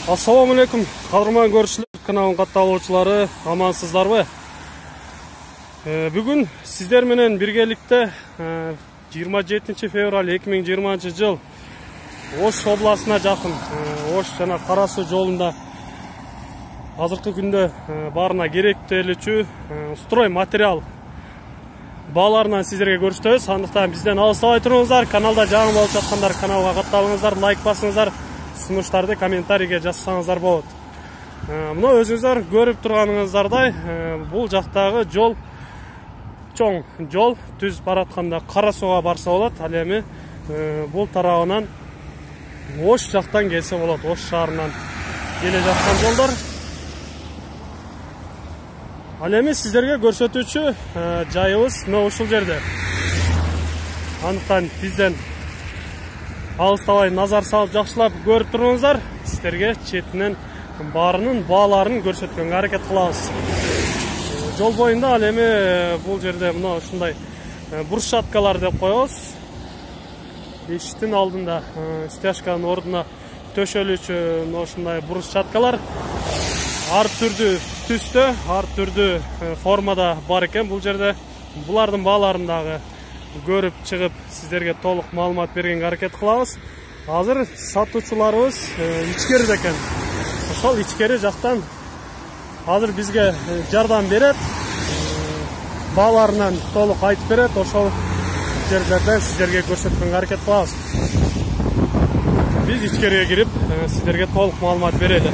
Assalamu alaikum, qadırman görüşler, kanalın qattaloçları, amansızlarбы? Bugün sizler menen birgelikte 27 fevral 2020 yıl Oş oblasına жақын, Oş жана Кара Суу жолунда азыркы күндө барына керектелүүчү строй материал бааларынан сиздерге көрсөтөбүз. Андыктан бизден алыстабай туруңуздар. Каналда жаңы болуп жаткандар каналга катталыңыздар, лайк басыңыздар, сунуштарды комментарийге жазсаңыздар болот. Мына өзүңүздөр көрүп турганыңыздардай, бул жактагы жол чоң жол, түз баратканда Кара Сууга барса болот. Ал эми бул тарабынан Ош жактан келсе болот. Ош шаарынан келе жаткан жолдор. Ал эми сиздерге көрсөтүүчү жайыбыз мына ушул жерде. Андыктан бизден алыстабай назар салып жакшылап көрүп туруңуздар. Сиздерге четинен баарынын бааларын көрсөткөнгө аракет кылабыз. Жол боюнда ал эми бул жерде мына ушундай брусчаткалар деп коебуз. Эшиктин алдында стяжканын ордуна төшөлүүчү ушундай брусчаткалар ар түрдүү түстө, ар түрдүү формада бар экен бул жерде. Булардын бааларын дагы көрүп чыгып сиздерге толук маалымат бергенге аракет кылабыз. Азыр сатуучуларыбыз ичкериде экен. Ошол ичкери жактан азыр бизге жардам берет. Бааларынан толук айтып берет. Ошол жерлерден сиздерге көрсөткөнгө аракет кылабыз. Биз ичкериге кирип сиздерге толук маалымат берели.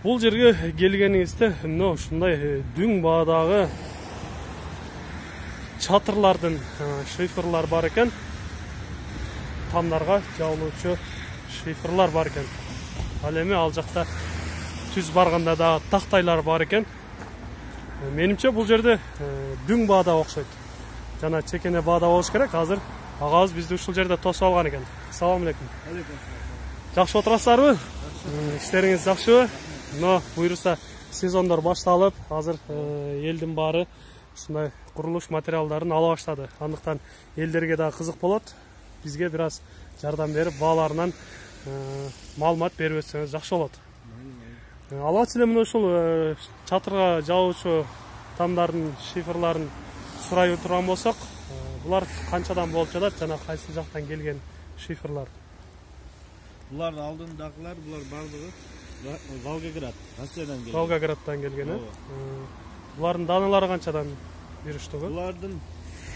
Бул жерге келгениңизде мына ушундай дүң баадагы чатырлардын шифрлар бар экен. Тамдарга жабылуучу шифрлар бар экен. Ал эми ал жакта түз барганда да тактайлар бар экен. Менимче бул жерде дүң баада окшойт. Жана чекене баада болуш керек. Азыр агабыз бизди ушул жерде тосуп алган экен. Салам алейкум. Жакшы отурасыздарбы? Иштериңиз жакшыбы? Но буйруса сезондор башталып, азыр элдин баары ушундай курулуш материалдарын ала баштады. Андыктан элдерге да кызык болот. Бизге бир аз жардам берип, бааларынан маалымат берип өтсөңүз жакшы болот. Алгач эле мына ушул чатырга жабуучу тамдардын шифрларын сурай турган болсок, булар канчадан болуп жатат жана кайсы жактан келген шифрлар? Булар алдындагылар, булар бардыгы Волгоград, Россиядан келген. Волгограддан келген, э? Булардын даналары канчадан бир штугу? Булардын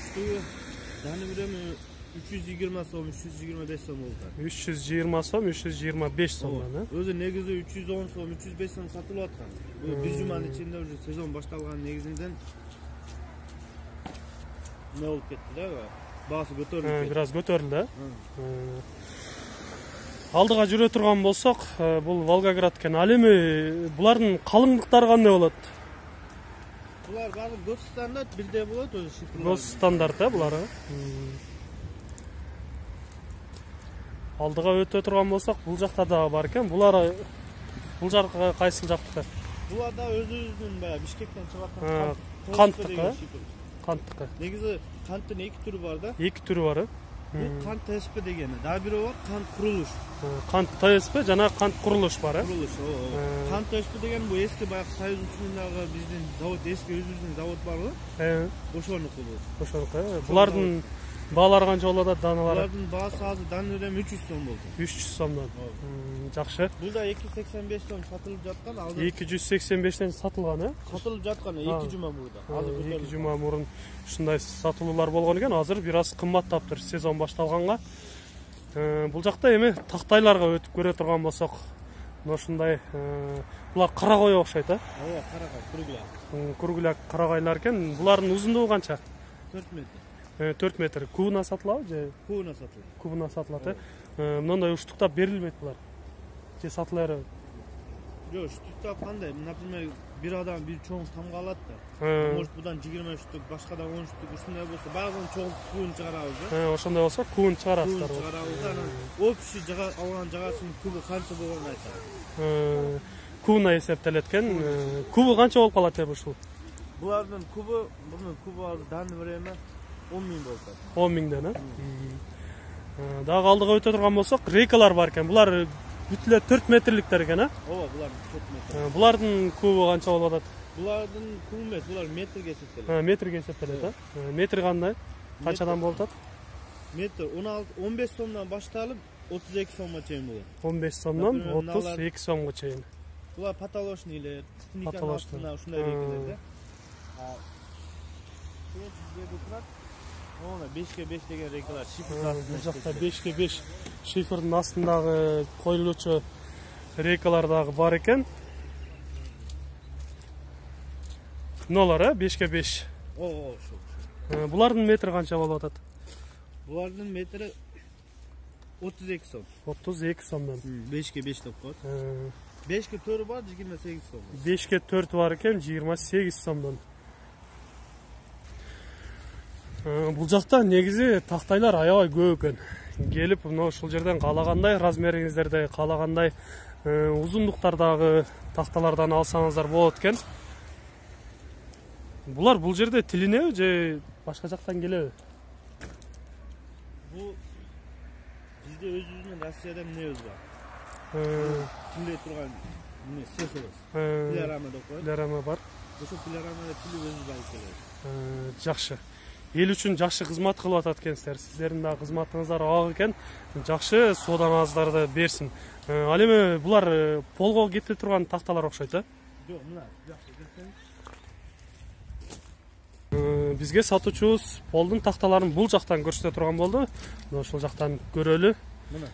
штугу даны биреби 320 сом, 325 сом болду. 320 сом, 325 сомдан, э? Өзү негизи 310 сом, 305 сом сатылып аткан. Бир жуманын ичинде уже сезон башталган негизинен не болуп кетти да, баасы көтөрүлүп кетти. Бир аз көтөрүлдү, алдыга жүрө турган болсок, бул Волгоград экен. Ал эми булардын калыңдыктары кандай болот? Булар баары гос стандарт бирдей болот, өзү шифрлар. Гос стандарт, булар. Алдыга өтө турган болсок, бул жакта да бар экен. Булар бул жакка кайсыл жактыкы? Булар да өзүбүздүн баягы Бишкектен чыгып аткан канттыкы. Канттыкы. Негизи канттын эки түрү бар да. Эки түрү бар. Бул кант ТСП дегени. Дагы бири бар, кант курулуш. Кант ТСП жана кант курулуш бар, э? Курулуш, кант ТСП деген бул эски баягы Союз учундагы биздин завод, эски өзүбүздүн завод барбы? Ошонуку бул. Ошонуку. Булардын баалары канча болот, даналары? Булардын баасы азыр даны менен 300 сом болду. 300 сомдон. Жакшы. Бул да 285 сом сатылып жаткан, азыр 285тен сатылган, э? Сатылып жаткан 2 жума мурда. Азыр 2 жума мурун ушундай сатылуулар болгон экен. Азыр бир аз кымбаттаптыр сезон башталганга. Бул жакта эми тактайларга өтүп көрө турган болсок, ушундай булар карагой окшойт, э? Ооба, карагай, кургуляк. Кургуляк карагайлар экен. Булардын узундугу канча? 4 метр. 4 метр. Кубуна сатылабы же? Кубуна сатылат. Кубуна сатылат, э? Мындай уштуктап берилбейт булар. Же сатыла береби? Жок, уштуктап кандай? Например, бир адам бир чоң тамга алат да. Может, будан 20 штук, башкадан 10 штук, ушундай болсо, баягы чоң кубун чыгарабыз, э? Ошондой болсо, кубун чыгарасыздар. Кубун чыгарабыз да, анан общий жага алган жагасынын кубу канча болгонун айтабыз. Кубуна эсептелет экен. Кубу канча болуп калат эми ушул? Булардын кубу, азыр даны береби 10 миң болот. 10 миңден, э? Дагы алдыга өтө турган болсок, рейкалар бар экен. Булар бүт эле 4 метрликтер экен, а? Ооба, булар 4 метр. Булардын кубу канча болуп атат? Булардын кубу эмес, булар метрге эсептелет. Метрге эсептелет, а? Метр кандай? Канчадан болуп атат? Метр 15 сомдон башталып 32 сомго чейин болот. 15 сомдон 32 сомго чейин. Булар потолочныйлар, техниканын астына ушундай рейкалер. Ona 5'e 5 деген рейкалар шифрден. Бул жакта 5'e 5 шифрдын астындагы коюлуучу рейкалар дагы бар экен. Нолар, 5'e 5. Ошо. Булардын метри канча болуп атат? Булардын метри 32 сом. 32 сомдон. 5'e 5 деп коет. 5'e 4 бар, 28 сом. 5'e 4 бар экен, 28 сомдон. Бул жакта негизи тактайлар аябай көп экен. Келип, ушул жерден каалагандай размериңиздерди, каалагандай узундуктардагы такталардан алсаңыздар болот экен. Булар бул жерде тилинеби же башка жактан келеби? Бул бизде өзүбүздүн Россияда эмнебиз бар? Тилде турган эмне цехыбыз. Пилорама деп коет. Пилорама бар. Ошо пилорамада тили өзүбүз алып келебиз. Жакшы. Эл үчүн жакшы кызмат кылып атат экенсиздер. Сиздердин да кызматыңыздар абак экен. Жакшы сооданыңыздарды берсин. Ал эми булар полго кете турган такталар окшойт, а? Жок, мына жакшы кеткен. Бизге сатуучубуз полдун такталарын бул жактан көрсөтө турган болду. Ошол жактан көрөлү. Мына.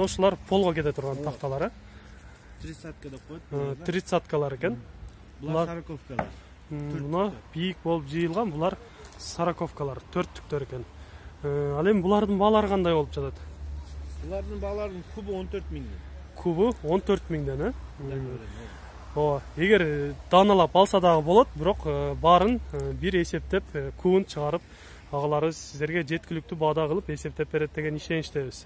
Ушулар полго кете турган такталар, а? 30-ка деп коет. 30-калар экен. Булар сороковкалар. Мына бийик болуп жыйылган, булар сороковкалар, 4-түктөр экен. Ал эми булардын баалары кандай болуп жатат? Булардын бааларынын кубу 14 миңден. Кубу 14 миңден, Ооба, эгер даналап алса дагы болот, бирок баарын бир эсептеп, кубун чыгарып, агаларыбыз сиздерге жеткиликтүү баада кылып эсептеп берет деген ишеничтебиз.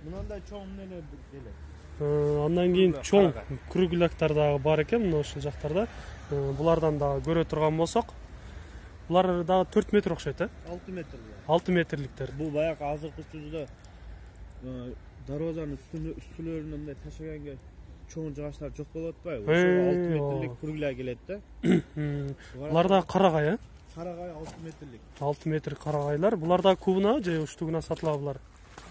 Мынандай чоң эмнелер келет. Андан кийин чоң кругляктар дагы бар экен, мына ушул жактарда. Булардан дагы көрө турган болсок, булар дагы 4 метр окшойт, 6 метр. 6 метрликтер. Бул баягы азыркы учурда дарбазанын үстүлөрүнөн мындай ташыганга чоң жыгачтар жок болуп атпайбы? Ошо 6 метрлик кругляк келет да. Булар да карагай, Карагай 6 метрлик. 6 метр карагайлар. Булар да кубуна же уштугуна сатылабы булар?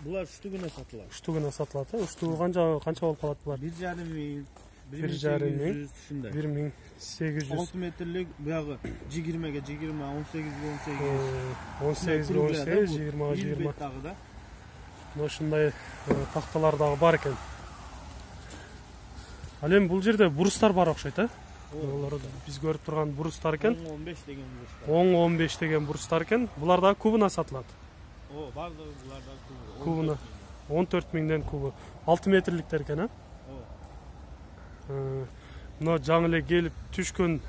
Булар уштугуна сатылат. Уштугуна сатылат, Уштугу канча болуп калат булар? 1,5 миң, 1,5 миң, ушундай. 1800. 6 метрлик баягы 20ге 20, 18ге 18, 20, 20. Дагы да. Ошундай такталар дагы бар экен. Ал эми бул жерде бурустар бар окшойт, Олар биз көрүп турган бурустар экен. 15 деген бурустар. 10-15 деген бурустар экен. Булар да кубуна сатылат. Бардыгы буларда кубу. Кубуна 14 миңден кубу. 6 метрликтер экен, Мына жаңы эле келип түшкөн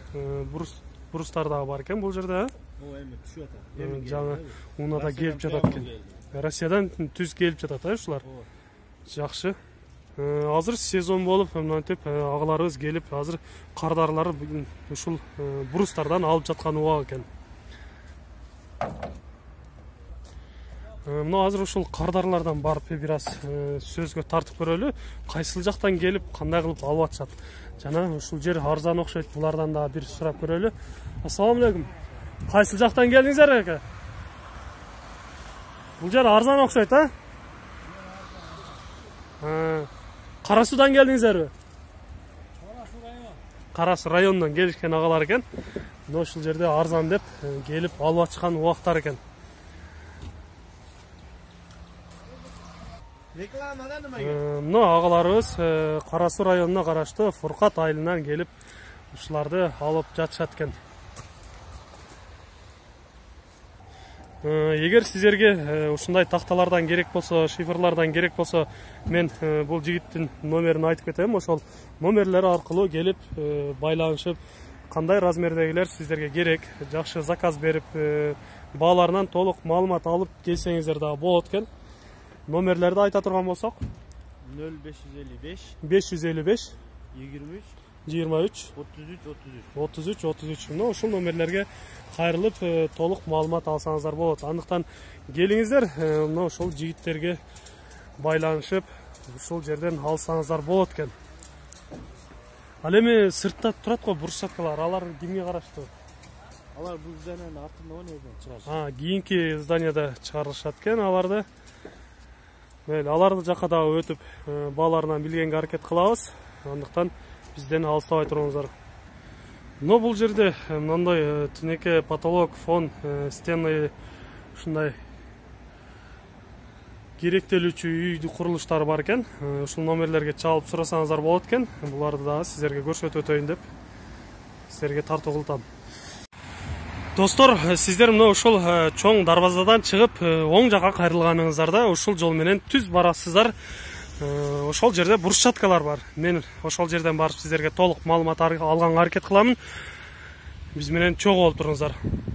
бурустар дагы бар экен бул жерде, Эми түшүп атат. Жаңы унада келип жатат экен. Россиядан түз келип жатат, ушулар. Жакшы. Азыр сезон болуп, мынтип агаларыбыз келип, азыр кардарлар ушул бурустардан алып жаткан убак экен. Мына азыр ушул кардарлардан барып бир аз сөзгө тартып көрөлү. Кайсыл жактан келип, кандай кылып алып атышат? Жана ушул жер арзан окшойт. Булардан да бир сурап көрөлү. Ассаламу алейкум. Кайсыл жактан келдиңиздер эке? Бул жер арзан окшойт, Кара Суудан келдиңиздерби? Кара Суу районунан келишкен агалар экен. Мына ушул жерде арзан деп келип алып атышкан убактар экен. Рекламада неме? Мына агаларыбыз Кара Суу районуна караштуу Фуркат айылынан келип ушуларды алып жатышат экен. Эгер сиздерге ушундай такталардан керек болсо, шифрлардан керек болсо, мен бул жигиттин номерин айтып кетем. Ошол номерлер аркылуу келип байланышып, кандай размердегилер сиздерге керек, жакшы заказ берип, бааларынан толук маалымат алып келсеңиздер да болот экен. Номерлерди айта турган болсок, 0555 555 23 23 33 мына ушул номерлерге кайрылып толук маалымат алсаңыздар болот. Андыктан келиңиздер, мына ушул жигиттерге байланышып ушул жерден алсаңыздар болот экен. Ал эми сыртта турат го брусчаткалар, алар кимге караштуу? Алар бул зданияның артында ойнайдын чыгарышат. Кийинки зданияда чыгарышат экен аларды. Аларды жакка дагы өтүп бааларынан билгенге аракет кылабыз. Андыктан бизден алыстабай туруңуздар. Но бул жерде мындай тинеке потолок, фон, стены ушундай керектелүүчү үйдү курулуштары бар экен. Ушул номерлерге чалып сурасаңыздар болот экен. Буларды дагы сиздерге көрсөтүп өтөйүн деп сиздерге тартуу кылтам. Достор, сиздер мына ушул чоң дарбазадан чыгып оң жакка кайрылганыңыздарда ушул жол менен түз барасыздар. Ошол жерде брусчаткалар бар. Мен ошол жерден барып сиздерге толук маалымат алганга аракет кыламын. Биз менен чогуу болуп туруңуздар.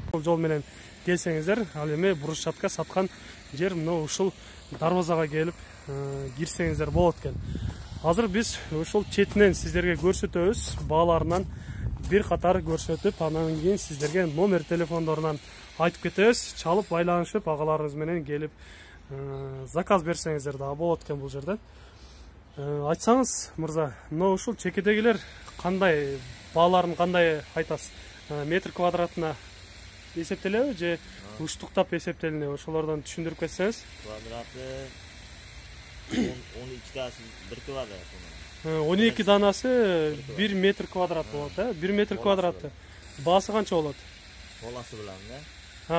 Ошол жол менен келсеңиздер, ал эми брусчатка саткан жер мына ушул дарбазага келип кирсеңиздер болот экен. Азыр биз ушул четинен сиздерге көрсөтөбүз, бааларынан бир катар көрсөтүп, анан кийин сиздерге номер телефондорунан айтып кетебиз. Чалып байланышып, агаларыбыз менен келип заказ берсеңиздер дагы болот экен бул жерден. Айтсаңыз, мырза, мына ушул чекедегилер кандай, бааларын кандай айтасыз? Метр квадратына эсептелеби же уштуктап эсептелине? Ошолордон түшүндүрүп кетсеңиз. Квадраты 12 данасы 1 квадрат. 12 данасы 1 метр квадрат болот, 1 метр квадраты. Баасы канча болот? Баласы билан,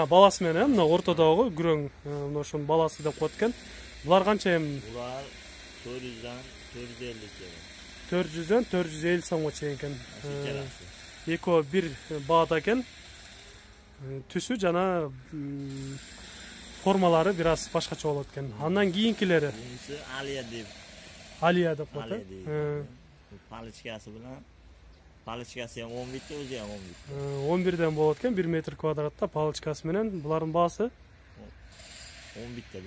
баласы менен, мына ортодогу күрөң, мына ошонун баласы деп коет экен. Булар канча эми? Булар 400дан 450 чейин. 400дөн 450 сомго чейин экен. Экөө бир баада экен. Түсү жана формалары бир аз башкача болот экен. Андан кийинкилери? Бунусы Алия деп. Алия деп коет. Паличкасы билан. Паличкасы ham 11 да, өзү ham 11. 11ден болот экен, 1 метр квадратта паличкасы менен. Булардын баасы 11 да,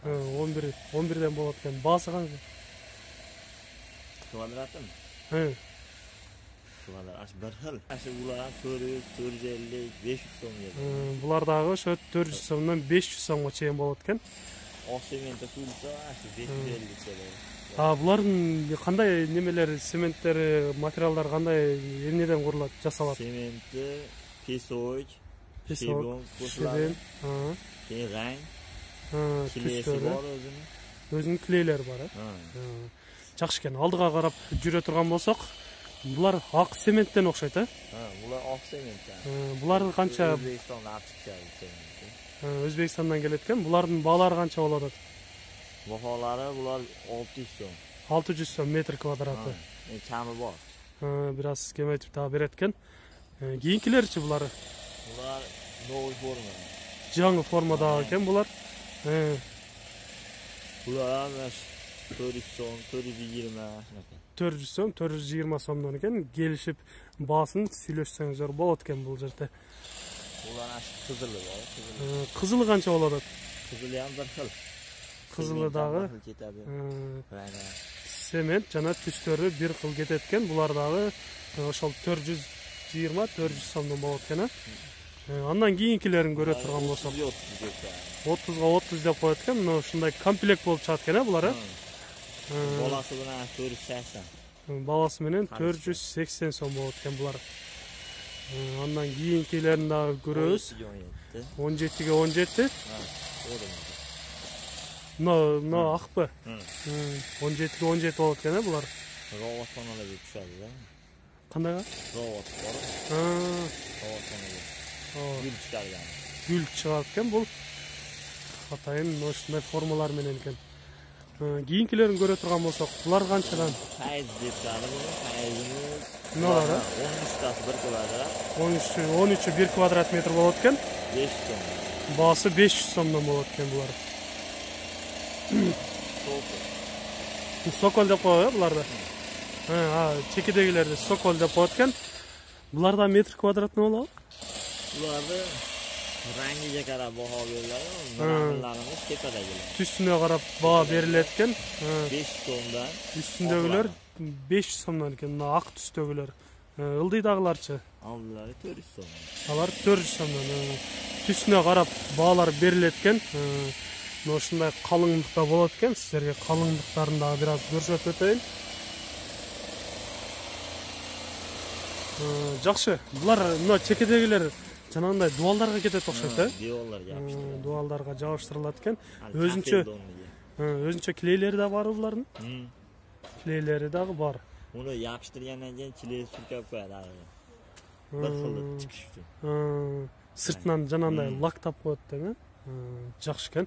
11ден болот экен. Баасы канча? Квадратым. Квадрат аш бир хил. Ашы булар 400, 450, 500 сом еді. Булар дагы ошо 400 сомдон 500 сомго чейин болот экен. Оксименте кулса ашы 550 чейин. Булардын кандай немелери, цементтери, материалдар кандай эмнеден курулат, жасалат? Цементи, песок, шебен, рang, түстөрү, өзүнүн клейлери бар. Жакшы экен. Алдыга карап жүрө турган болсок, булар ак цементтен окшойт, Булар ак цемент. Булар канча? Өзбекстандан чыккан. Өзбекстандан келет экен. Булардын баалары канча болот? Баалары булар 600 сом. 600 сом метр квадраты. Ками бар. Бир аз кемейтип дагы берет экен. Кийинкилерчи булар? Булар новый форма. Жаңы формадагы экен булар. Булар 400 сом, 420. 400 сом, 420 сомдон экен. Келишип баасын сүйлөшсөңүздөр болот экен бул жерде. Булар кызылы бар. Кызылы канча болот? Кызылы ham bir xil. Кызылы дагы цемент жана түстөрү бир кыл кетет экен. Булар дагы ошол 420-400 сомдон болот экен. Андан кийинкилерин көрө турган болсок 30га 30 деп коет экен. Мына ушундай комплект болуп чыгат экен, булар. Баласы менен 480. Баласы менен 480 сом болот экен булар. Андан кийинкилерин дагы көрөбүз. 17ге 17. Но акпы? 17ге 17 болот экен, булар. Robotxonalar deb tushadi da. Qandayga? Robot bor. Robotxonaga. Gül chiqargan. Gül chiqarib ekan bu. Атайын ошондой формалар менен экен. Кийинкилерин көрө турган болсок, булар канчадан? Сайз деп жатыр, сайзimiz. Налары? 13тасы 1 квадрат. 13 1 квадрат метр болот экен. 500 сом. Баасы 500 сомдон болот экен булар. Сокол деп коет буларды. Чекедегилерди сокол деп коет экен. Буларда метр квадратный болобу? Буларды Rangiga qarab baho beriladi. Manalarimiz tepadagilar. Tüsüne qarab baho beriletken. 5 so'mdan. Üstündegiler 500 so'mdan ekan. Ak tüsdegiler. Ildıydagilarçı. Aldilari 400 so'm. Alar 400 so'mdan. Tüsüne qarab baholar beriletken. Ошундай калыңдыкта болот экен. Сиздерге калыңдыктарын дагы бир аз көрсөтүп өтөйүн. Жакшы. Булар мына чекедегилер жанагындай дуалдарга кетет окшойт, дуалдарга жабыштырылат экен. Өзүнчө клейлери да бар булардын. Клейлери дагы бар. Уну жабыштыргандан кийин клей сүркөп коёт. Bir xilda chiqish uchun. Sırtынан жанагындай лактап коёт деме. Жакшы экен.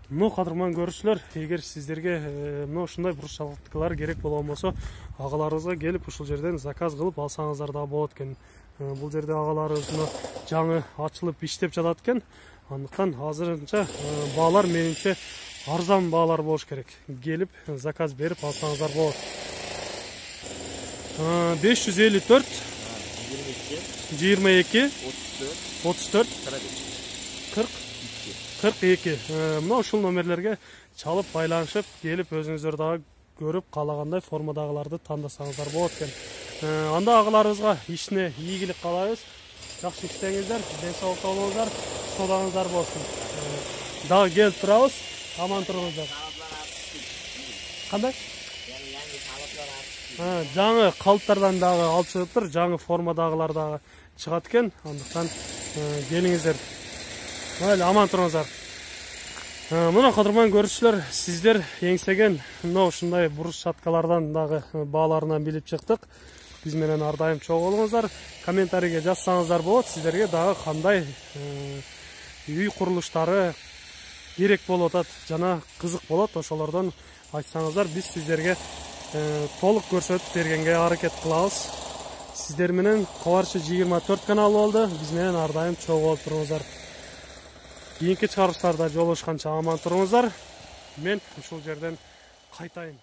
Кадырман көрүүчүлөр, эгер сиздерге мына ушундай буруш жабдыктар керек болгон болсо, агаларыбызга келип ушул жерден заказ кылып алсаңыздар да болот экен. Бул жерде агаларыбыз жаңы ачылып иштеп жатат экен. Андыктан азырынча баалар менимче арзан баалар болуш керек. Келип заказ берип алсаңыздар болот. 554 22 34 42. Мына ушул номерлерге чалып байланышып, келип өзүңүздөр дагы көрүп каалагандай формадагыларды тандасаңыздар болот экен. Анда агаларыбызга ишине ийгилик каалайбыз. Жакшы иштеңиздер, ден соолукта болуңуздар, саудаңыздар болсун. Дагы келип турабыз. Аман туруңуздар. Кандай? Жаңы калыптардан дагы алып чыгыптыр, жаңы формадагылар дагы чыгат экен. Андыктан келиңиздер. Аман туруңуздар. Мына кадырман көрүүчүлөр, сиздер эңсеген мына ушундай буруш шаткалардан дагы бааларынан билип чыктык. Биз менен ар дайым чогуу болуңуздар. Комментарийге жазсаңыздар болот, сиздерге дагы кандай үй курулуштары керек болуп атат жана кызык болот, ошолордон айтсаңыздар, биз сиздерге толук көрсөтүп бергенге аракет кылабыз. Сиздер менен Кобарчы 24 каналы болду. Биз менен ар дайым чогуу болуп туруңуздар. Кийинки чыгарылыштарда жолугушканча аман туруңуздар. Мен ушул жерден кайтайын.